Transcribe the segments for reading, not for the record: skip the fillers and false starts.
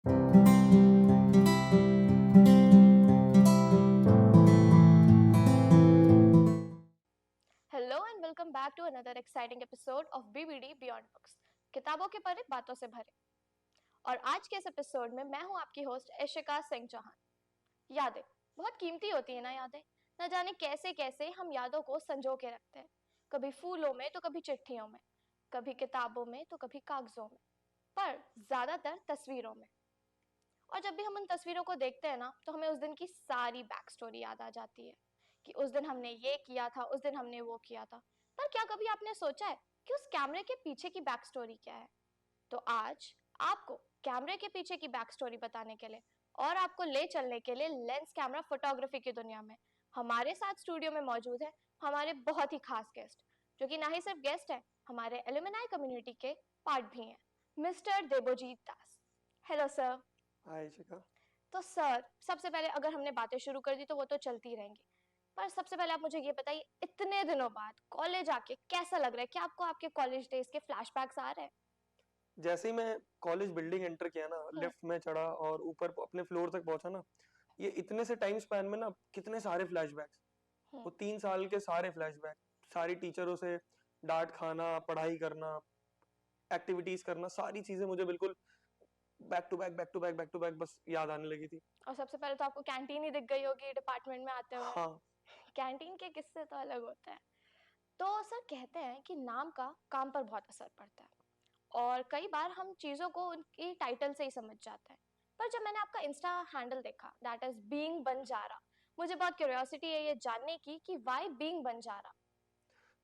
Hello and welcome back to another exciting episode of BBD beyond books, किताबों के परे बातों से भरे। और आज के इस एपिसोड में मैं हूं आपकी होस्ट इशिका सिंह चौहान। यादें बहुत कीमती होती है ना। यादें न जाने कैसे कैसे हम यादों को संजो के रखते हैं, कभी फूलों में तो कभी चिट्ठियों में, कभी किताबों में तो कभी कागजों में, पर ज्यादातर तस्वीरों में। और जब भी हम उन तस्वीरों को देखते हैं ना, तो हमें उस दिन की सारी बैक स्टोरी याद आ जाती है कि उस दिन हमने ये किया था, उस दिन हमने वो किया था। पर क्या कभी आपने सोचा है कि उस कैमरे के पीछे की बैक स्टोरी क्या है? तो आज आपको कैमरे के पीछे की बैक स्टोरी बताने के लिए और आपको ले चलने के लिए लेंस कैमरा फोटोग्राफी की दुनिया में हमारे साथ स्टूडियो में मौजूद है हमारे बहुत ही खास गेस्ट, जो कि ना ही सिर्फ गेस्ट है, हमारे एलुमनाई कम्युनिटी के पार्ट भी हैं, mister Debojit Das. Hello sir. Hi Shikha. तो सर, सबसे पहले अगर हमने बातें शुरू कर दी तो वो तो चलती रहेंगी, पर सबसे पहले आप मुझे ये बताइए, इतने दिनों बाद कॉलेज आके कैसा लग रहा है? क्या आपको आपके कॉलेज डेज के फ्लैशबैक्स आ रहे हैं? जैसे ही मैं कॉलेज बिल्डिंग एंटर किया ना, हम्म। लिफ्ट में चढ़ा और ऊपर अपने फ्लोर तक पहुंचा ना, ये इतने से टाइम स्पैन में ना कितने सारे फ्लैशबैक्स। हम्म। वो 3 साल के सारे फ्लैशबैक, सारी टीचरों से डांट खाना, पढ़ाई करना, एक्टिविटीज करना, सारी चीजें मुझे बिल्कुल back to back back to back back to back बस याद आने लगी थी। और सबसे पहले तो आपको कैंटीन ही दिख गई होगी डिपार्टमेंट में आते हुए। हाँ। कैंटीन के किस्से तो अलग होते हैं। तो सर, कहते हैं कि नाम का काम पर बहुत असर पड़ता है, और कई बार हम चीजों को उनकी टाइटल से ही समझ जाते हैं। पर जब मैंने आपका इंस्टा हैंडल देखा, दैट इज बीइंग बंजारा, मुझे बहुत क्यूरियोसिटी है ये जानने की कि व्हाई बीइंग बंजारा।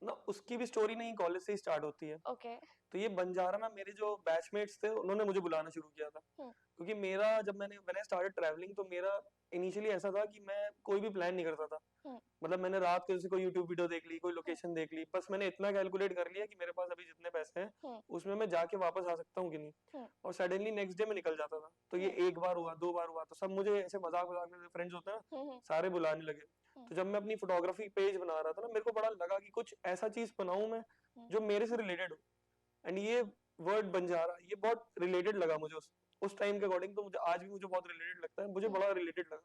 ना उसकी भी स्टोरी नहीं कॉलेज से ही स्टार्ट होती है। ओके। तो ये बंजारा ना, मेरे जो बैचमेट्स थे उन्होंने मुझे बुलाना शुरू किया था। हम्म। क्योंकि मेरा जब मैंने स्टार्टेड ट्रैवलिंग, तो मेरा इनिशियली ऐसा था कि मैं कोई भी प्लान नहीं करता था। हम्म। मतलब मैंने रात को जैसे कोई यूट्यूब वीडियो देख ली, कोई हम्म। लोकेशन देख ली, बस मैंने इतना कैलकुलेट कर लिया कि मेरे पास अभी जितने पैसे हैं हम्म। उसमें मैं जाके वापस आ सकता हूँ कि नहीं। हम्म। और सडनली नेक्स्ट डे में निकल जाता था। तो ये हम्म। एक बार हुआ, 2 बार हुआ, तो सब मुझे ऐसे मजाक मजाक में, फ्रेंड्स होते हैं ना, हम्म। सारे बुलाने लगे। हम्म। तो जब मैं अपनी फोटोग्राफी पेज बना रहा था ना, मेरे को बड़ा लगा कि कुछ ऐसा चीज बनाऊं मैं हम्म। जो मेरे से रिलेटेड हो। एंड ये वर्ड बंजारा ये बहुत रिलेटेड लगा मुझे उस टाइम के अकॉर्डिंग। तो मुझे आज भी मुझे बहुत रिलेटेड लगता है, मुझे हम्म। बड़ा रिलेटेड लगा।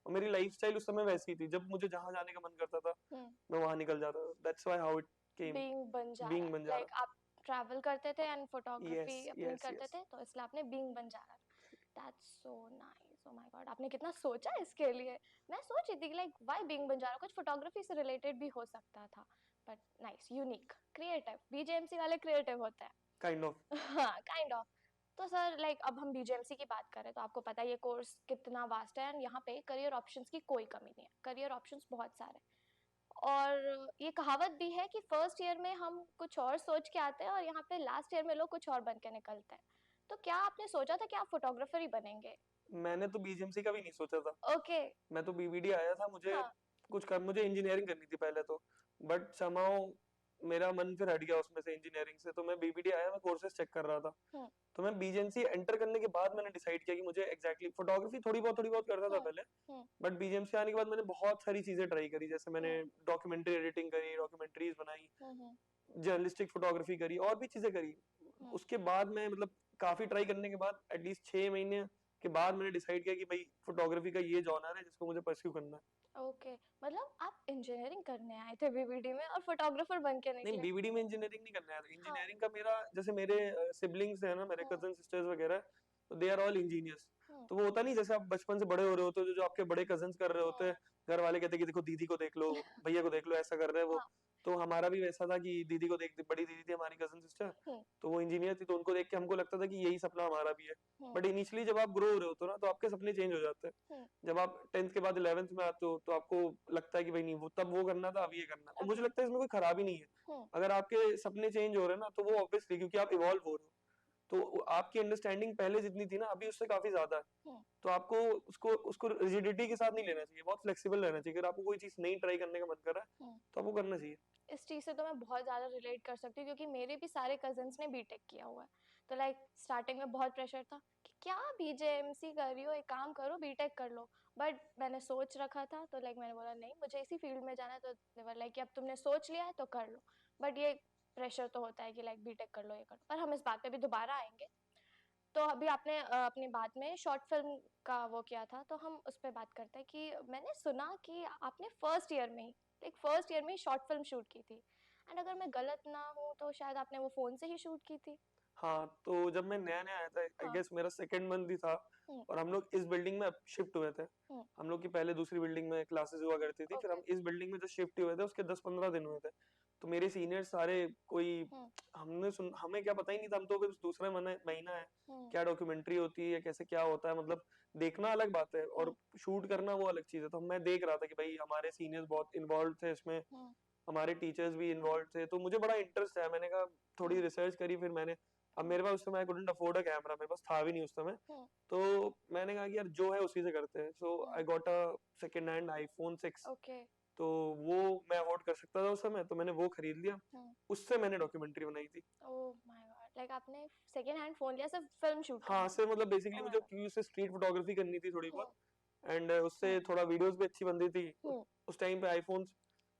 और मेरी लाइफस्टाइल उस समय वैसी थी, जब मुझे जहां जाने का मन करता था हम्म। मैं वहां निकल जाता था। That's why how it came being Banjara, being Banjara. Like आप ट्रैवल करते थे एंड फोटोग्राफी यस अपनी यस करते यस। थे, तो इसलिए आपने being Banjara. That's so nice. Oh my God, आपने कितना सोचा इसके लिए। मैं सोच रही थी लाइक व्हाई बीइंग बंजारा, कुछ फोटोग्राफी से रिलेटेड भी हो सकता था। But nice, unique, creative. BJMC वाले क्रिएटिव होते हैं। Kind of. हाँ, काइंड ऑफ। तो सर, लाइक अब हम बीजेएमसी की बात करें तो आपको पता है ये कोर्स कितना वास्ट है, एंड यहाँ पे करियर ऑप्शंस की कोई कमी नहीं है। करियर ऑप्शंस बहुत सारे हैं। और ये कहावत भी है कि फर्स्ट ईयर में हम कुछ और सोच के आते हैं और यहाँ पे लास्ट ईयर में लोग कुछ और बन के निकलते हैं। तो क्या आपने सोचा था कि आप फोटोग्राफर ही बनेंगे? मैंने तो बीजेएमसी का भी नहीं सोचा था। ओके। मैं तो बीबीडी आया था। हाँ। मुझे इंजीनियरिंग करनी थी पहले तो। बट समहाउ मेरा मन फिर हट गया उसमें से, इंजीनियरिंग से। तो मैं बीबीडी आया, मैं कोर्सेज चेक कर रहा था। हम्म। तो मैं बीजेएमसी एंटर करने के बाद मैंने डिसाइड किया कि मुझे एग्जैक्टली फोटोग्राफी थोड़ी बहुत करता था हम्म। पहले। हम्म। बट बीजेएमसी आने के बाद मैंने बहुत सारी चीजें ट्राई करी। जैसे मैंने हम्म। डॉक्यूमेंट्री एडिटिंग करी, डॉक्यूमेंट्रीज बनाई, हम्म। जर्नलिस्टिक फोटोग्राफी करी, और भी चीजें करी। हम्म। उसके बाद मैं मतलब काफी ट्राई करने के बाद एटलीस्ट 6 महीने के बाद मैंने डिसाइड किया कि भाई फोटोग्राफी का ये जॉनर है जिसको मुझे परस्यू करना है। ओके, मतलब आप इंजीनियरिंग करने आए थे बीबीडी में और फोटोग्राफर बन के नहीं, निकले? बीबीडी में इंजीनियरिंग नहीं करना है। हाँ। इंजीनियरिंग का मेरा, जैसे मेरे सिबलिंग्स हैं ना, मेरे हम्म। कजन सिस्टर्स वगैरह, तो दे आर ऑल इंजीनियर्स। हम्म। तो वो होता नहीं, जैसे आप बचपन से बड़े हो रहे होते हो, जो आपके बड़े कजन्स कर रहे होते हम्म। हैं, घर वाले कहते हैं कि देखो दीदी को देख लो, भैया को देख लो, ऐसा कर रहे हैं वो। हाँ। तो हमारा भी वैसा था कि दीदी को देख, बड़ी दीदी थी हमारी कजन सिस्टर, हम्म। तो वो इंजीनियर थी, तो उनको देख के हमको लगता था कि यही सपना हमारा भी है। हम्म। बट इनिशियली जब आप ग्रो हो रहे होते हो ना, तो आपके सपने चेंज हो जाते हैं। हम्म। जब आप 10th के बाद 11th में आते हो, तो आपको लगता है कि भाई नहीं, वो तब वो करना था, अब ये करना है। और मुझे ओके। लगता है इसमें कोई खराबी नहीं है। हम्म। अगर आपके सपने चेंज हो रहे हैं ना, तो वो ऑब्वियसली, क्योंकि आप इवॉल्व हो रहे हो, तो आपकी अंडरस्टैंडिंग पहले जितनी थी ना, अभी उससे काफी ज्यादा है। हम्म। तो आपको उसको उसको रिजिडिटी के साथ नहीं लेना चाहिए, बहुत फ्लेक्सिबल रहना चाहिए। अगर आपको कोई चीज नई ट्राई करने का मन कर रहा है, हम्म। तो आपको करना चाहिए। इस चीज़ से तो मैं बहुत ज़्यादा रिलेट कर सकती हूँ, क्योंकि मेरे भी सारे कजन्स ने बीटेक किया हुआ है। तो लाइक स्टार्टिंग में बहुत प्रेशर था कि क्या बीजेएमसी कर रही हो, एक काम करो बीटेक कर लो। बट मैंने सोच रखा था, तो लाइक मैंने बोला नहीं, मुझे इसी फील्ड में जाना है। तो देवर लाइक कि अब तुमने सोच लिया है तो कर लो। बट ये प्रेशर तो होता है कि लाइक बीटेक कर लो, ये कर लो। पर हम इस बात पे भी दोबारा आएंगे। तो अभी आपने अपनी बात में शॉर्ट फिल्म का वो किया था, तो हम उस पर बात करते हैं कि मैंने सुना कि आपने फर्स्ट ईयर में ही शॉर्ट फिल्म शूट की थी, एंड अगर मैं गलत ना हूँ तो शायद आपने वो फोन से ही शूट की थी। हाँ, तो जब मैं नया नया आया था, आई हाँ। गेस मेरा सेकंड मंथ ही था, हम्म। और हम लोग इस बिल्डिंग में शिफ्ट हुए थे। हम्म। हम लोग की पहले दूसरी बिल्डिंग में क्लासेस हुआ करती थी, फिर ओके। हम इस बिल्डिंग में जो शिफ्ट हुए थे उसके 10-15 दिन हुए थे। तो मेरे सीनियर्स सारे कोई, हम्म। हमें क्या पता ही नहीं था, हम तो फिर दूसरा महीना है, हम्म। क्या डॉक्यूमेंट्री होती है, कैसे क्या होता है, मतलब देखना अलग बात है और शूट करना वो अलग चीज है। तो मैं देख रहा था कि भाई हमारे सीनियर्स बहुत इन्वॉल्व थे इसमें, हम्म। हमारे टीचर्स भी इन्वॉल्व थे, तो मुझे बड़ा इंटरेस्ट है। मैंने कहा थोड़ी रिसर्च करी, फिर मैंने, अब मेरे पास उस समय I couldn't afford a camera, मेरे पास था भी नहीं उस समय, हम्म। तो मैंने कहा कि यार जो है उसी से करते हैं। So I got a second hand iPhone 6, okay. तो वो मैं अफोर्ड कर सकता था उस समय, तो मैंने वो खरीद लिया। उससे मैंने डॉक्यूमेंट्री बनाई थी। ओह माय गॉड, लाइक आपने सेकेंड हैंड फोन लिया सिर्फ फिल्म शूट हाँ, करने के से मतलब बेसिकली लिए। ओह माय मुझे क्योंकि उससे स्ट्रीट फोटोग्राफी करनी थी थोड़ी बहुत, गॉड। एंड उससे थोड़ा वीडियोस भी अच्छी बनती थी। हम्म। उस टाइम पे आईफोन्स,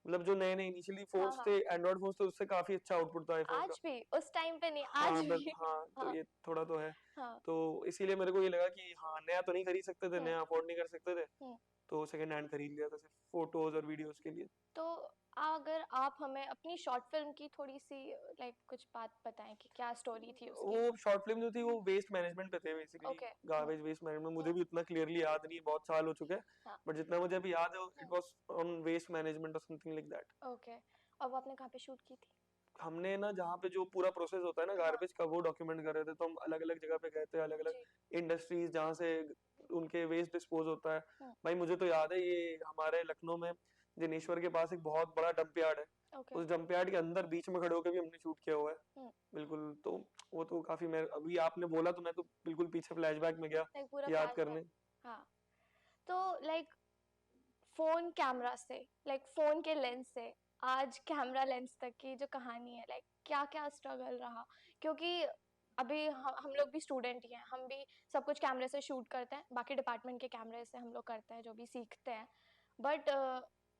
मतलब जो नए नए इनिशियली हाँ फोन्स हाँ। थे, एंड्रॉइड फोन्स थे, उससे काफी अच्छा आउटपुट था आईफोन का। आज भी उस टाइम पे नहीं, आज हाँ बस, भी। हाँ तो हाँ। ये थोड़ा तो है। हाँ। तो इसीलिए मेरे को ये लगा कि हाँ, नया तो नहीं खरीद सकते थे, हम्म। नया अफोर्ड नहीं कर सकते थे, हम्म। तो सेकंड हैंड खरीद लिया था सिर्फ फोटोज और वीडियोस के लिए। तो अगर आप हमें अपनी शॉर्ट फिल्म की थोड़ी सी लाइक कुछ बात बताएं कि क्या स्टोरी थी उसकी। वो शॉर्ट फिल्म जो थी वो वेस्ट मैनेजमेंट पे थे basically, okay. Garbage waste management. मुझे भी उतना क्लियरली याद नहीं है, बहुत साल हो चुके हैं, हाँ। बट जितना मुझे अभी याद है it was on waste management और समथिंग लाइक दैट। ओके। और वो आपने कहाँ पे शूट की थी। हमने ना जहाँ पे जो पूरा प्रोसेस होता है ना हाँ। गार्बेज का, वो डॉक्यूमेंट कर रहे थे। तो हम अलग अलग जगह पे गए थे, अलग अलग जी। इंडस्ट्रीज जहाँ से उनके वेस्ट डिस्पोज होता है। हम्म। भाई मुझे तो याद है, ये हमारे लखनऊ में जनेश्वर के पास एक बहुत बड़ा डंप यार्ड है। ओके। उस डंप यार्ड के अंदर बीच में खड़े होकर भी हमने शूट किया हुआ है। हम्म। बिल्कुल, तो वो तो काफी, मैं अभी आपने बोला तो मैं तो बिल्कुल पीछे फ्लैशबैक में गया लाइक पूरा याद फ्लैशबैक। करने। हाँ। तो लाइक फोन कैमरा से, लाइक फोन के लेंस से आज कैमरा लेंस तक की जो कहानी है, लाइक क्या क्या स्ट्रगल रहा, क्योंकि अभी हम लोग भी स्टूडेंट ही हैं, हम भी सब कुछ कैमरे से शूट करते हैं, बाकी डिपार्टमेंट के कैमरे से हम लोग करते हैं जो भी सीखते हैं। बट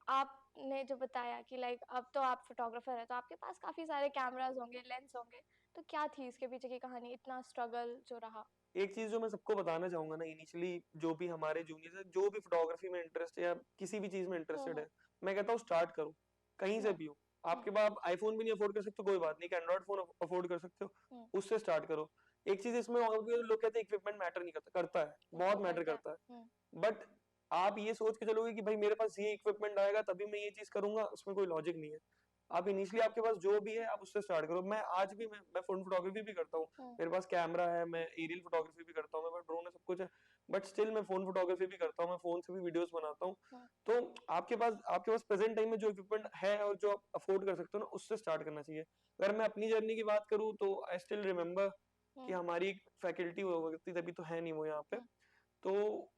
आपने जो बताया कि लाइक अब तो आप फोटोग्राफर है तो आपके पास काफी सारे कैमरास होंगे, लेंस होंगे, तो क्या थी इसके पीछे की कहानी, इतना स्ट्रगल जो रहा। एक चीज जो मैं सबको बताना चाहूंगा ना, इनिशियली जो भी हमारे जूनियर्स है, जो भी फोटोग्राफी में इंटरेस्ट है या किसी भी चीज में इंटरेस्टेड है, मैं कहता हूँ स्टार्ट करो, कहीं से भी हो। आपके पास आईफोन भी नहीं अफोर्ड कर सकते कोई बात नहीं, एंड्रॉइड फोन अफोर्ड कर सकते हो, उससे स्टार्ट करो। एक चीज इसमें और भी, लोग कहते हैं इक्विपमेंट मैटर नहीं करता, करता है, बहुत वो मैटर करता करता है। है। बट आप ये सोच के चलोगे कि भाई मेरे पास ये इक्विपमेंट आएगा तभी मैं ये चीज करूंगा, उसमें कोई लॉजिक नहीं है। आप इनिशियली आपके पास जो भी है आप उससे स्टार्ट करो। मैं आज भी मैं फोन फोटोग्राफी भी करता हूँ, मेरे पास कैमरा है, मैं एरियल फोटोग्राफी भी करता हूँ, मेरे पास ड्रोन है, सब कुछ है, बट स्टिल मैं फोन फोटोग्राफी भी करता हूँ, मैं फोन से भी वीडियोस बनाता हूँ। तो आपके पास प्रेजेंट टाइम में जो इक्विपमेंट है और जो आप अफोर्ड कर सकते हो ना, उससे स्टार्ट करना चाहिए। अगर मैं अपनी जर्नी की बात करूँ तो आई स्टिल रिमेम्बर कि हमारी एक फैकल्टी हुआ करती, तभी तो है नहीं वो यहाँ पे। तो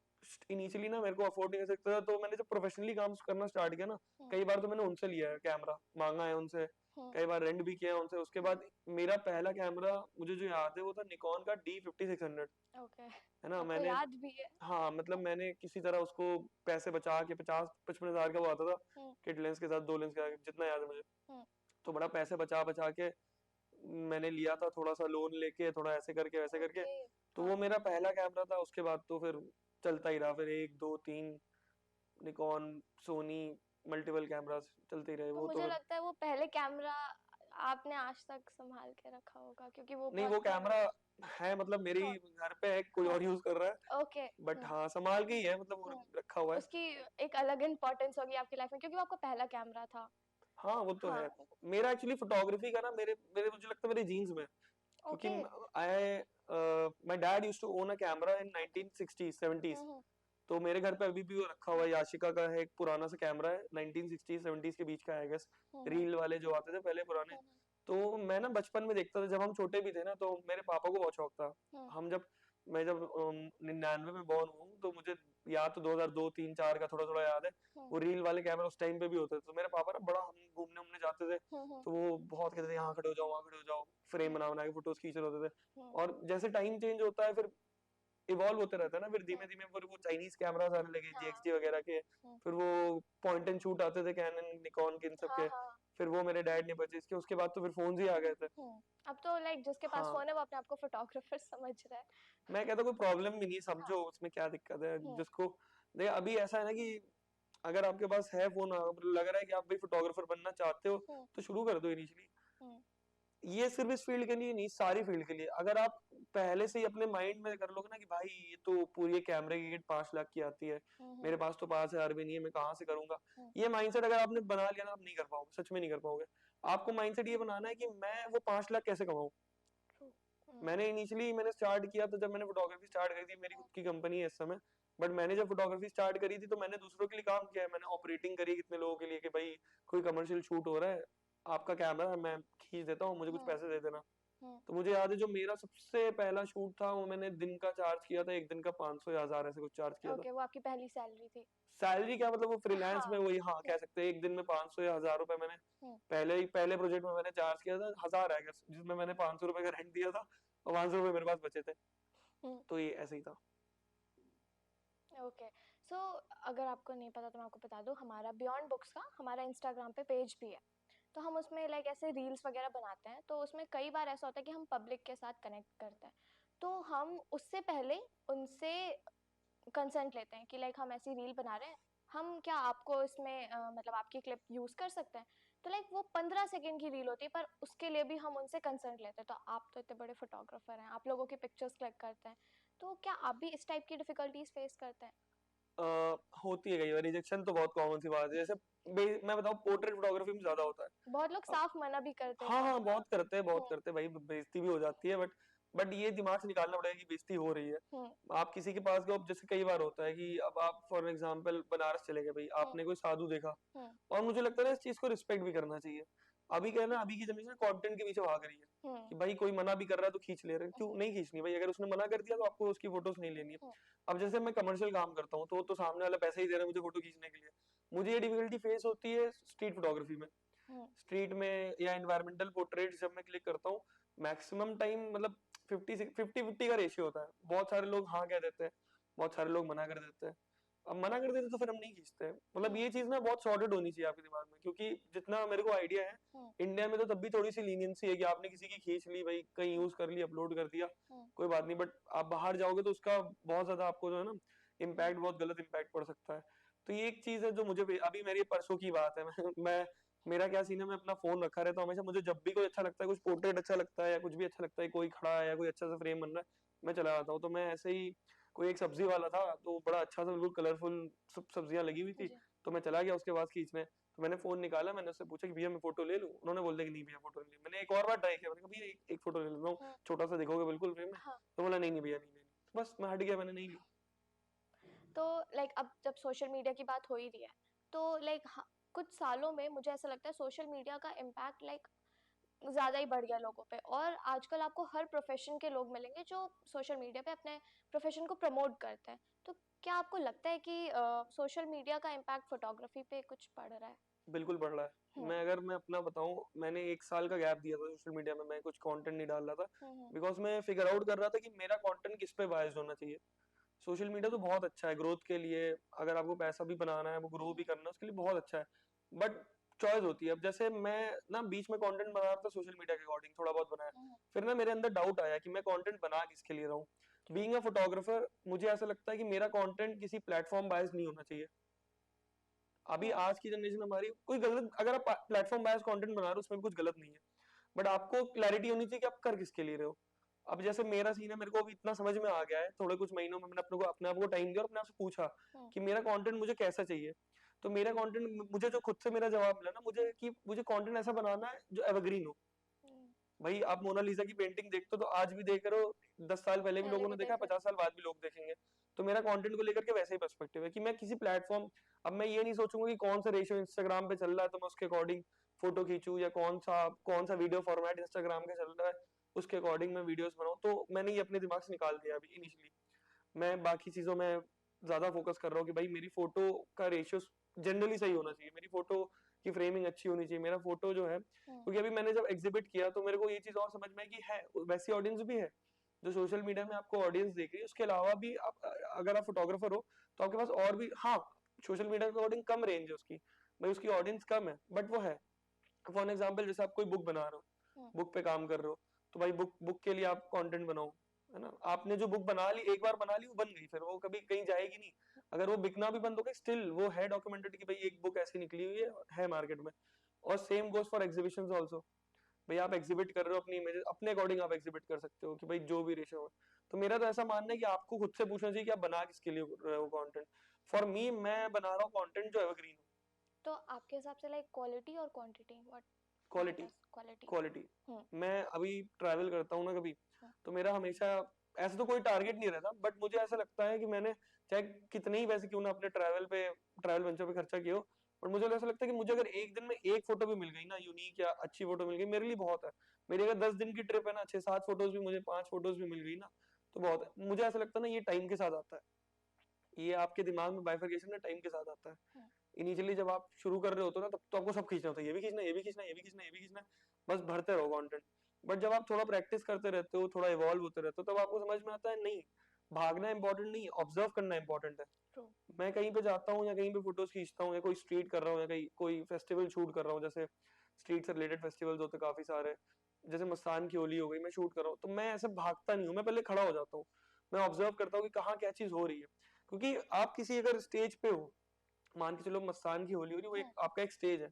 इनिशियली ना मेरे को अफोर्ड नहीं कर सकता था, तो मैंने जब प्रोफेशनली काम करना स्टार्ट किया ना, कई बार तो मैंने उनसे लिया है कैमरा, मांगा है उनसे, कई बार रेंट भी किया है उनसे। उसके बाद मेरा पहला कैमरा मुझे जो याद है वो था निकॉन का D5600, ओके। है ना। आपको मैंने, याद भी है। हाँ मतलब मैंने किसी तरह उसको पैसे बचा के, 50-55 हजार का वो आता था किट लेंस के साथ, 2 लेंस का, जितना याद है मुझे। तो बड़ा पैसे बचा बचा के मैंने लिया था, थोड़ा सा लोन लेके, थोड़ा ऐसे करके वैसे करके। ओके। तो वो मेरा पहला कैमरा था। उसके बाद तो फिर चलता ही रहा, फिर 1 2 3 निकॉन, सोनी, मल्टीपल कैमरास चलते ही रहे तो वो तो मुझे फिर। लगता है वो पहले कैमरा आपने आज तक संभाल के रखा होगा, क्योंकि वो नहीं, बहुत वो पुराना कैमरा है, मतलब मेरे है। ही घर पे है, कोई हाँ। और यूज कर रहा है, ओके। बट हाँ संभाल के ही है, मतलब वो रखा हुआ है। उसकी एक अलग इम्पोर्टेंस होगी आपकी लाइफ में, क्योंकि वो आपका पहला कैमरा था। हाँ वो तो हाँ। है। मेरा एक्चुअली फोटोग्राफी का ना, मेरे मेरे मुझे लगता है मेरे जीन्स में, क्योंकि okay. I my dad used to own a camera in 1960s 70s। तो मेरे घर पे अभी भी वो रखा हुआ है, याशिका का है, एक पुराना सा कैमरा है, 1960s 70s के बीच का है, आई गेस, रील वाले जो आते थे पहले पुराने। तो मैं ना बचपन में देखता था, जब हम छोटे भी थे ना, तो मेरे पापा को बहुत शौक था। हम जब मैं जब 99 में बॉर्न हूँ, तो मुझे याद तो 2002 3 4 का थोड़ा थोड़ा याद है। वो रील वाले कैमरा उस टाइम पे भी होते थे, तो मेरे पापा ना बड़ा, हम घूमने उमने जाते थे, तो वो बहुत कहते थे यहाँ खड़े हो जाओ, वहाँ खड़े हो जाओ, फ्रेम बना बना के फोटोज खींच रहे होते थे। और जैसे टाइम चेंज होता है, फिर इवॉल्व होते रहता है ना, फिर धीमे धीमे फिर वो चाइनीज कैमरास आने लगे, GXD वगैरह के, फिर वो पॉइंट एंड शूट आते थे, कैनन निकॉन के, इन सब हाँ के। हाँ। फिर वो मेरे डैड ने परचेज किया, उसके बाद तो फिर फोन ही आ गए थे। अब तो लाइक जिसके पास हाँ फोन है वो अपने आप को फोटोग्राफर समझ रहा है। मैं कहता कोई प्रॉब्लम भी नहीं, समझो उसमें क्या दिक्कत है जिसको। देखिए अभी ऐसा है ना कि अगर आपके पास है फोन, लग रहा है कि आप भाई फोटोग्राफर बनना चाहते हो तो शुरू कर दो इनिशियली। ये सिर्फ इस फील्ड के लिए नहीं, सारी फील्ड के लिए। अगर आप पहले से ही अपने माइंड में कर लोगे ना कि भाई ये तो पूरी कैमरे की किट 5 लाख की आती है, मेरे पास तो 5 हजार भी नहीं है, मैं कहाँ से करूंगा, ये माइंडसेट अगर आपने बना लिया ना, आप नहीं कर पाओगे, सच में नहीं कर पाओगे। आपको माइंडसेट ये बनाना है कि मैं वो 5 लाख कैसे कमाऊं। मैंने इनिशियली मैंने स्टार्ट किया तो जब मैंने फोटोग्राफी स्टार्ट करी थी, मेरी खुद की कंपनी है इस समय, बट मैंने जब फोटोग्राफी स्टार्ट करी थी तो मैंने दूसरों के लिए काम किया है। मैंने ऑपरेटिंग करी कितने लोगों के लिए कि भाई कोई कमर्शियल शूट हो रहा है, आपका कैमरा है मैं खींच देता हूँ, मुझे कुछ पैसे दे देना। तो मुझे याद है जो मेरा सबसे पहला शूट था वो मैंने दिन का चार्ज किया था, एक दिन का 500 या 1000 ऐसे कुछ चार्ज किया था। ओके, वो आपकी पहली सैलरी थी। सैलरी क्या मतलब वो फ्रीलांस हाँ। में वही, हाँ कह सकते हैं, एक दिन में 500 या 1000 रुपए मैंने पहले प्रोजेक्ट में मैंने चार्ज किया था। 1000 है जिसमें मैंने 500 रुपए का रेंट दिया था और 500 रुपए मेरे पास बचे थे। तो ये ऐसे ही था। ओके सो अगर आपको नहीं पता तो मैं आपको बता दूं, हमारा बियॉन्ड बुक्स का हमारा इंस्टाग्राम पे पेज भी है। तो हम उसमें लाइक ऐसे रील्स वगैरह बनाते हैं, तो उसमें कई बार ऐसा होता है कि हम पब्लिक के साथ कनेक्ट करते हैं। तो हम उससे पहले उनसे कंसेंट लेते हैं कि लाइक हम ऐसी रील बना रहे हैं, हम क्या आपको इसमें मतलब आपकी क्लिप यूज कर सकते हैं। तो लाइक वो 15 सेकंड की रील होती है, पर उसके लिए भी हम उनसे कंसेंट लेते हैं। तो आप तो इतने बड़े फोटोग्राफर हैं, आप लोगों की पिक्चर्स क्लिक करते हैं, तो क्या आप भी इस टाइप की डिफिकल्टीज फेस करते हैं? होती है कई बार, रिजेक्शन तो बहुत कॉमन सी बात है। जैसे मैं बताऊं, पोर्ट्रेट फोटोग्राफी में ज्यादा होता है। बहुत लोग साफ मना भी करते हैं हाँ हाँ करना। बहुत करते हैं, बहुत हम्म, करते हैं भाई, बेइज्जती भी हो जाती है, बट ये दिमाग से निकालना पड़ेगा कि बेइज्जती हो रही है। हम्म, आप किसी के पास गए, अब जैसे कई बार होता है कि अब आप फॉर एग्जांपल बनारस चले गए, भाई हम्म, आपने कोई साधु देखा, हम्म, और मुझे लगता है ना इस चीज को रिस्पेक्ट भी करना चाहिए। अभी क्या है ना, अभी की जनरेशन कंटेंट के पीछे भाग रही है हम्म, कि भाई कोई मना भी कर रहा है तो खींच ले रहे हैं, क्यों नहीं खींचनी भाई, अगर उसने मना कर दिया तो आपको उसकी फोटोज नहीं लेनी है। हम्म, अब जैसे मैं कमर्शियल काम करता हूँ तो सामने वाला पैसे ही दे रहा है मुझे फोटो खींचने के लिए। मुझे ये डिफिकल्टी फेस होती है स्ट्रीट फोटोग्राफी में। हम्म, स्ट्रीट में या एनवायरमेंटल पोर्ट्रेट जब मैं क्लिक करता हूँ, मैक्सिमम टाइम मतलब 50-50 का रेशियो होता है। बहुत सारे लोग हाँ कह देते हैं, बहुत सारे लोग मना कर देते हैं। अब मना कर देते तो फिर हम नहीं खींचते। मतलब ये चीज ना बहुत सॉर्टेड होनी चाहिए आपके दिमाग में, क्योंकि जितना मेरे को आइडिया है हम्म, इंडिया में तो तब भी थोड़ी सी लीनियंसी है कि आपने किसी की खींच ली भाई, कहीं यूज कर ली, अपलोड कर दिया, कोई बात नहीं। बट आप बाहर जाओगे तो उसका बहुत ज्यादा आपको जो है ना इम्पैक्ट, बहुत गलत इम्पैक्ट पड़ सकता है। तो ये एक चीज है जो मुझे अभी मेरी परसों की बात है मैं मेरा क्या सीन है, मैं अपना फोन रखा रहता हूँ हमेशा। मुझे जब भी कोई अच्छा लगता है, कुछ पोर्ट्रेट अच्छा लगता है या कुछ भी अच्छा लगता है, कोई खड़ा है या कोई अच्छा सा फ्रेम बन रहा है, मैं चला जाता हूँ। तो मैं ऐसे ही, कोई एक सब्जी वाला था तो बड़ा अच्छा सा बिल्कुल कलरफुल सब्जियां लगी हुई थी, जी, तो मैं चला गया उसके पास खींचने। तो मैंने फोन निकाला, मैंने उससे पूछा कि भैया मैं फोटो ले लूं। उन्होंने बोल दिया कि नहीं भैया फोटो नहीं। मैंने एक और बार ट्राई किया, मैंने कहा भैया एक फोटो ले लेता हूँ, छोटा सा दिखोगे बिल्कुल फ्रेम में। हाँ। तो बोला नहीं नहीं भैया नहीं लेनी। तो बस मैं हट गया, मैंने नहीं ली। तो लाइक अब जब सोशल मीडिया की बात हो ही रही है, तो लाइक कुछ सालों में मुझे ऐसा लगता है सोशल मीडिया का इम्पैक्ट लाइक ज़्यादा ही बढ़ गया लोगों पे, और आजकल आपको हर प्रोफेशन के लोग मिलेंगे जो सोशल मीडिया पे अपने प्रोफेशन को प्रमोट करते हैं। तो क्या आपको लगता है कि सोशल मीडिया का इम्पैक्ट फोटोग्राफी पे कुछ पड़ रहा है? बिल्कुल बढ़ रहा है। हम्म, मैं अपना बताऊं, मैंने 1 साल का गैप दिया था सोशल मीडिया में, मैं कुछ कंटेंट नहीं डाल रहा था, हम्म, बिकॉज मैं फिगर आउट कर रहा था कि मेरा कंटेंट किस पे बायस्ड होना चाहिए। सोशल मीडिया तो बहुत अच्छा है ग्रोथ के लिए, अगर आपको पैसा भी बनाना है, वो ग्रो भी करना है, उसके लिए बहुत अच्छा है। बट चॉइस होती है। अब जैसे मैं ना बीच में कंटेंट बना रहा था सोशल मीडिया के अकॉर्डिंग, थोड़ा बहुत बनाया, फिर ना मेरे अंदर डाउट आया कि मैं कंटेंट बना किसके लिए रहा हूँ। बीइंग अ फोटोग्राफर मुझे ऐसा लगता है कि मेरा कंटेंट किसी प्लेटफॉर्म बायस नहीं होना चाहिए। अभी हम्म, आज की जनरेशन हमारी कोई गलत, अगर आप प्लेटफॉर्म बायस कंटेंट बना रहे हो उसमें भी कुछ गलत नहीं है, बट आपको क्लैरिटी होनी चाहिए कि आप कर किसके लिए रहे हो। अब जैसे मेरा सीन है, मेरे को अभी इतना समझ में आ गया है, थोड़े कुछ महीनों में मैंने अपने आप को टाइम दिया और अपने आप से पूछा हम्म, कि मेरा कंटेंट मुझे कैसा चाहिए। तो मेरा कंटेंट मुझे जो खुद से मेरा जवाब मिला ना, मुझे कंटेंट ऐसा बनाना है जो एवरग्रीन हो। हम्म, भाई आप मोनालिसा की पेंटिंग देखते हो तो आज भी देख रहे हो, 10 साल पहले भी पहले लोगों भी ने देखा, देख रहे 50 साल बाद भी लोग देखेंगे। तो मेरा कंटेंट को लेकर के वैसे ही पर्सपेक्टिव है कि मैं किसी प्लेटफॉर्म, अब मैं ये नहीं सोचूंगा कि कौन सा रेशियो इंस्टाग्राम पे चल रहा है तो मैं उसके अकॉर्डिंग फोटो खींचूं, या कौन सा वीडियो फॉर्मेट इंस्टाग्राम का चल रहा है उसके अकॉर्डिंग मैं वीडियोस बनाऊं। तो मैंने ये अपने दिमाग से निकाल दिया अभी इनिशियली। मैं बाकी चीजों में ज्यादा फोकस कर रहा हूँ कि भाई मेरी फोटो का रेशियो जनरली सही होना चाहिए, मेरी फोटो की फ्रेमिंग अच्छी होनी चाहिए, मेरा फोटो जो है, हैं। क्योंकि अभी मैंने जब एग्जिबिट किया तो मेरे को ये चीज और समझ में आई कि है वैसी ऑडियंस भी है जो सोशल मीडिया में आपको ऑडियंस देख रही है, उसके अलावा भी आप अगर आप फोटोग्राफर हो तो आपके पास और भी, हाँ सोशल मीडिया के अकॉर्डिंग कम रेंज है उसकी, भाई उसकी ऑडियंस कम है बट वो है। फॉर एग्जाम्पल जैसे आप कोई बुक बना रहे हो, बुक पे काम कर रहे हो, तो भाई बुक के लिए आप कंटेंट बनाओ, है ना। आपने जो बुक बना ली, एक बार बना ली, वो बन गई, फिर वो कभी कहीं जाएगी नहीं। अगर वो बिकना भी बंद हो गई, स्टिल वो है डॉक्यूमेंटेड कि भाई एक बुक ऐसी निकली हुई है मार्केट में। और same goes for exhibitions also. भाई आप एग्जिबिट कर रहे हो अपनी इमेजेस, अपने अकॉर्डिंग आप एग्जिबिट कर सकते हो कि भाई जो भी रेशो हो। तो मेरा तो ऐसा मानना है कि आपको खुद से पूछना चाहिए कि आप बना किसके लिए रहे हो कंटेंट। फॉर मी, मैं बना रहा हूँ कंटेंट जो एवरग्रीन हो। तो आपके हिसाब से लाइक क्वालिटी और quantity, what quality, matters? Quality. Quality. Hmm. मैं अभी ट्रैवल करता हूँ ना कभी, हम्म। तो मेरा हमेशा ऐसा तो कोई टारगेट नहीं रहता, बट मुझे ऐसा लगता है कि मैंने चाहे कितने ही पैसे क्यों ना अपने ट्रैवल वेंचर पे खर्चा किया हो, पर मुझे ऐसा लगता है कि मुझे अगर एक दिन में एक फोटो भी मिल गई ना, यूनिक या अच्छी फोटो मिल गई, मेरे लिए बहुत है। मेरी अगर 10 दिन की ट्रिप है ना, 6-7 फोटोज भी, मुझे 5 फोटोज भी मिल गई ना, तो बहुत है। मुझे ऐसा लगता है ना, ये टाइम के साथ आता है, ये आपके दिमाग में बाइफरकेशन ना टाइम के साथ आता है। हम्म। इनिशियली जब आप शुरू कर रहे होते हो ना, तब तो आपको सब खींचना होता है, ये भी खींचना, ये भी खींचना, ये भी खींचना, ये भी खींचना, बस भरते रहो कंटेंट। बट जब आप थोड़ा प्रैक्टिस करते रहते हो, थोड़ा इवॉल्व होते रहते हो, तब आपको समझ में आता है नहीं, भागना इंपॉर्टेंट नहीं, ऑब्जर्व करना इंपॉर्टेंट है। ट्रू। मैं कहीं पे जाता हूँ या कहीं पे फोटोज खींचता हूँ, या कोई स्ट्रीट कर रहा हूँ, या कहीं कोई फेस्टिवल शूट कर रहा हूँ, जैसे स्ट्रीट से रिलेटेड फेस्टिवल्स होते हैं काफी सारे, जैसे मस्तान की होली हो गई, मैं शूट कर रहा हूँ, तो मैं ऐसे भागता नहीं हूँ, मैं पहले खड़ा हो जाता हूँ। मैं ऑब्जर्व करता हूँ कि कहाँ क्या चीज हो रही है, क्योंकि आप किसी अगर स्टेज पे हो, मान के चलो मस्तान की होली हो रही है, वो एक आपका एक स्टेज है,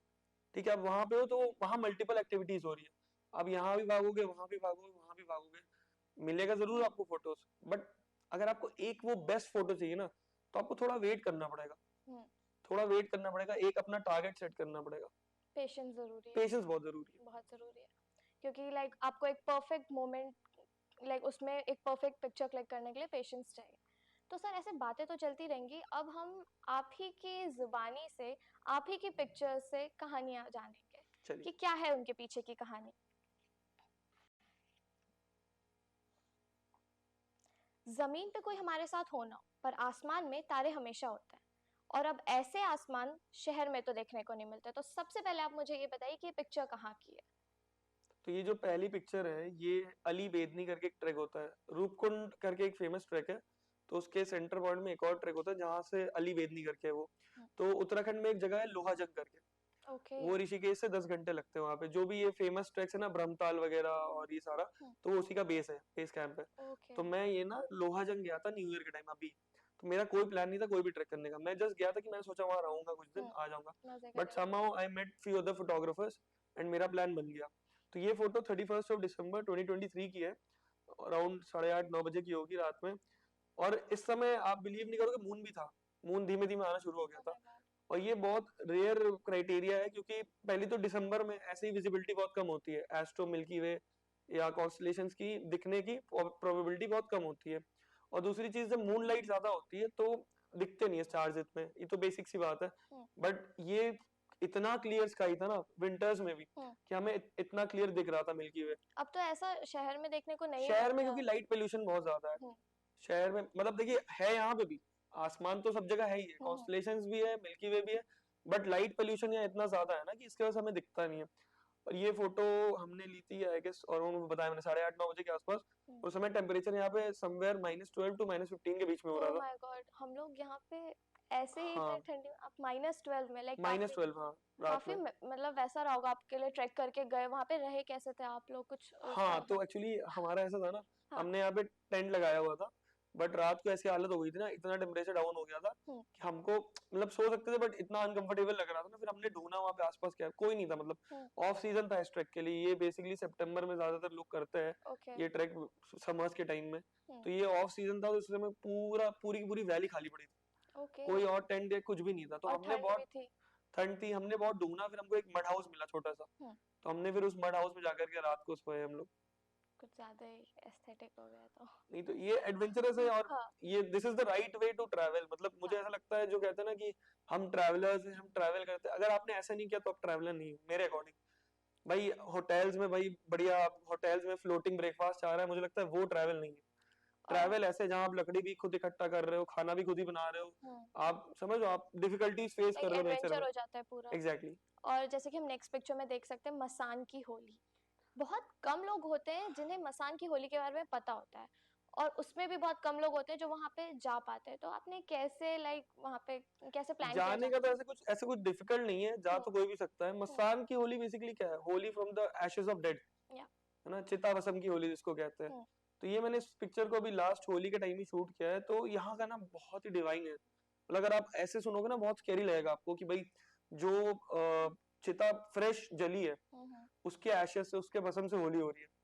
ठीक है, आप वहां पे हो, तो वहां मल्टीपल एक्टिविटीज हो रही है। आप यहाँ भी भागोगे, वहां भी भागोगे, वहां भी भागोगे, मिलेगा जरूर आपको फोटोज, बट अगर आपको एक वो बेस्ट फोटो चाहिए ना, तो आपको थोड़ा वेट करना पड़ेगा, हम्म। थोड़ा वेट करना पड़ेगा, एक अपना टारगेट सेट करना पड़ेगा। पेशेंस जरूरी है। पेशेंस बहुत जरूरी है। बहुत जरूरी है, क्योंकि लाइक आपको एक परफेक्ट मोमेंट, लाइक उसमें एक परफेक्ट पिक्चर क्लिक करने के लिए पेशेंस चाहिए। तो सर ऐसे बातें तो चलती रहेंगी, अब हम आप ही की जुबानी से, आप ही की पिक्चर से कहानियां जानेंगे चलिए। कि क्या है उनके पीछे की कहानी। जमीन पे कोई हमारे साथ हो ना हो, पर आसमान में तारे हमेशा होते हैं, और अब ऐसे आसमान शहर में तो देखने को नहीं मिलते। तो सबसे पहले आप मुझे ये बताइए कि ये पिक्चर कहाँ की है? तो ये जो पहली पिक्चर है, ये अली बेदनी करके एक ट्रैक होता है, रूपकुंड करके एक फेमस ट्रैक है, तो उसके सेंटर पॉइंट में एक और ट्रैक होता है जहाँ से अली बेदनी करके है वो। तो उत्तराखंड में एक जगह है लोहाजंग करके, ओके। वो ऋषिकेश से 10 घंटे लगते हैं वहां पे। जो भी ये फेमस ट्रैक्स है ना, ब्रह्मताल वगैरह और ये सारा, तो वो उसी का बेस है, बेस कैंप है। ओके। तो मैं ये ना लोहाजंग गया था न्यू ईयर के टाइम अभी, तो मेरा कोई प्लान नहीं था कोई भी ट्रैक करने का, मैं जस्ट गया था कि मैंने सोचा वहां रहूंगा कुछ दिन, आ जाऊंगा। मजे बट करेंगे। Somehow I met few other photographers and मेरा प्लान बन गया। तो ये फोटो 31 दिसंबर 2023 की है, अराउंड 8:30-9 बजे की होगी रात में। और इस समय आप बिलीव नहीं करोगे, मून भी था, मून धीमे धीमे आना शुरू हो गया Oh था। my God. और ये बहुत रेयर क्राइटेरिया है, क्योंकि पहली तो दिसंबर में ऐसे ही विजिबिलिटी बहुत कम होती है, एस्ट्रो मिल्की वे या कॉन्स्टलेशंस की दिखने की प्रोबेबिलिटी बहुत कम होती है। और दूसरी चीज, जब मून लाइट ज्यादा होती है तो दिखते नहीं है स्टार्स इतने, ये तो बेसिक सी बात है। बट ये इतना क्लियर स्काई था ना विंटर्स में भी, कि हमें इतना क्लियर दिख रहा था मिल्की वे। अब तो ऐसा शहर में देखने को नहीं शहर में मिलता। क्योंकि लाइट पोल्यूशन बहुत ज्यादा है, शहर में मतलब देखिए है यहाँ पे भी, आसमान तो सब जगह है ही है, कॉन्स्टलेशंस भी है, मिल्की वे भी है, बट लाइट पोल्यूशन यहाँ इतना ज्यादा है ना कि इसके वजह से हमें दिखता नहीं है। और ये फोटो हमने ली थी आई गेस, और उन्होंने बताया मैंने 8:30-9 बजे के आसपास। उस समय टेम्परेचर यहाँ पे समवेयर -12 टू -15 के बीच में हो ओह रहा था। माय गॉड, हम लोग यहाँ पे ऐसे ही थे हाँ, ठंडी में, आप -12 में, लाइक काफी -12, हाँ, रात काफी में। मतलब वैसा रहा होगा आपके लिए। ट्रैक करके गए वहां पे, रहे कैसे थे आप लोग, कुछ उसका हाँ, तो हाँ। एक्चुअली हमारा ऐसा था ना, हाँ। हमने यहाँ पे टेंट लगाया हुआ था, बट रात को ऐसी हालत हो गई थी ना, इतना टेम्परेचर डाउन हो गया था कि हमको मतलब सो सकते थे, बट इतना अनकंफर्टेबल लग रहा था ना, फिर हमने ढूंढा वहाँ पे आसपास, क्या कोई नहीं था, मतलब ऑफ सीजन था इस ट्रैक के लिए। ये बेसिकली सितंबर में ज्यादातर लोग करते हैं ओके। ये ट्रैक, समर्स के टाइम में। तो ये ऑफ सीजन था, तो उस समय पूरी की पूरी वैली खाली पड़ी थी, ओके। कोई और टेंट या कुछ भी नहीं था। तो और हमने ठंड भी बहुत थी। ठंड थी, हमने बहुत ढूंढा, फिर हमको एक मड हाउस मिला छोटा सा, तो हमने फिर उस मड हाउस में जाकर के रात को सोए हम लोग। कुछ ज्यादा ही एस्थेटिक हो गया तो। नहीं तो ये एडवेंचरस है, और हाँ। ये this is the right way to travel. मतलब मुझे ऐसा लगता है, जो कहते हैं ना कि हम ट्रैवलर्स हैं, हम ट्रैवल करते हैं, अगर आपने ऐसा नहीं किया तो आप ट्रैवलर नहीं हो मेरे अकॉर्डिंग। भाई होटल्स में, भाई बढ़िया होटल्स में फ्लोटिंग ब्रेकफास्ट आ रहा है, मुझे लगता है वो ट्रैवल नहीं है। ट्रैवल ऐसे जहाँ आप लकड़ी भी खुद इकट्ठा कर रहे हो, खाना भी खुद ही बना रहे हो, आप समझ लो आप डिफिकल्टीज फेस कर लाइक रहे हो नेचर एडवेंचर में। हो जाता है पूरा। एग्जैक्टली। और जैसे कि हम नेक्स्ट पिक्चर में देख सकते हैं, मसान की होली। बहुत कम लोग होते हैं जिन्हें मसान की होली के बारे में पता होता है, और उसमें भी बहुत कम लोग होते हैं जो वहां पे जा पाते हैं, तो आपने कैसे लाइक वहां पे कैसे प्लान किया जाने का तो ऐसे कुछ डिफिकल्ट नहीं है, जा तो कोई भी सकता है। मसान की होली बेसिकली क्या है, Holi from the ashes of dead, या है ना, चिता भस्म की होली जिसको कहते हैं। तो ये मैंने इस पिक्चर को अभी लास्ट होली के टाइम ही शूट किया है, तो यहाँ का ना बहुत ही डिवाइन है। मतलब अगर आप ऐसे सुनोगे ना बहुत स्कैरी लगेगा आपको कि भाई जो चिता फ्रेश जली है उसके एशेस से, उसके भस्म से होली हो रही है।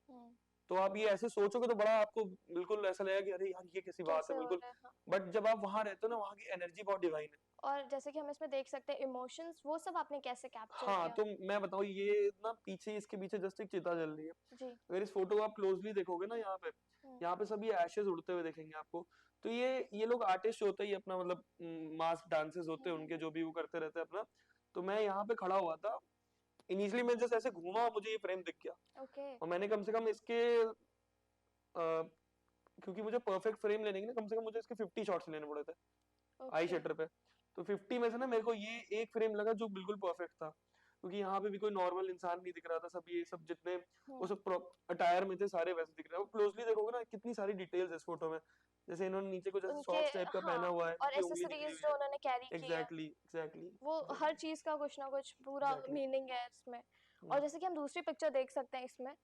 तो आप ये ऐसे सोचोगे तो बड़ा आपको बिल्कुल ऐसा लगेगा कि अरे यार ये कैसी बात है, बिल्कुल। बट जब आप वहां रहते हो ना, वहां की एनर्जी बहुत डिवाइन है। और जैसे कि हम इसमें देख सकते हैं इमोशंस, वो सब आपने कैसे कैप्चर हाँ, किया? तो मैं बताऊँ, ये ना पीछे, इसके पीछे जस्ट एक चिता जल रही है जी। अगर इस फोटो को आप क्लोजली देखोगे ना, यहाँ पे सब ये एशेस उड़ते हुए दिखेंगे आपको। तो ये लोग आर्टिस्ट होते ही अपना मतलब मास डांसेस होते हैं उनके, जो भी वो करते रहते हैं अपना। तो मैं यहाँ पे खड़ा हुआ था, इनिशियली मैं जस्ट ऐसे घूमा, मुझे ये फ्रेम दिख गया। और मैंने कम से कम इसके क्योंकि मुझे परफेक्ट फ्रेम लेने के ना कम से कम मुझे इसके 50 शॉट्स लेने पड़े थे आई शटर पे। तो 50 में से ना मेरे को ये एक फ्रेम लगा जो बिल्कुल परफेक्ट था, क्योंकि यहाँ पे भी कोई नॉर्मल इंसान नहीं दिख रहा था। सब ये सब जितने उस अटायर में थे सारे वैसे दिख रहे हैं। क्लोजली देखोगे ना कितनी सारी डिटेल्स इस फोटो में, जैसे इन्होंने नीचे कुछ ऐसे सॉक्स टाइप का पहना हुआ है, और ये उंगली निकली एक्सेसरीज हुई जो है। उन्होंने कैरी की है, एग्जैक्टली एग्जैक्टली वो हर चीज का कुछ ना कुछ पूरा मीनिंग है इसमें। और जैसे कि हम दूसरी पिक्चर देख सकते हैं इसमें,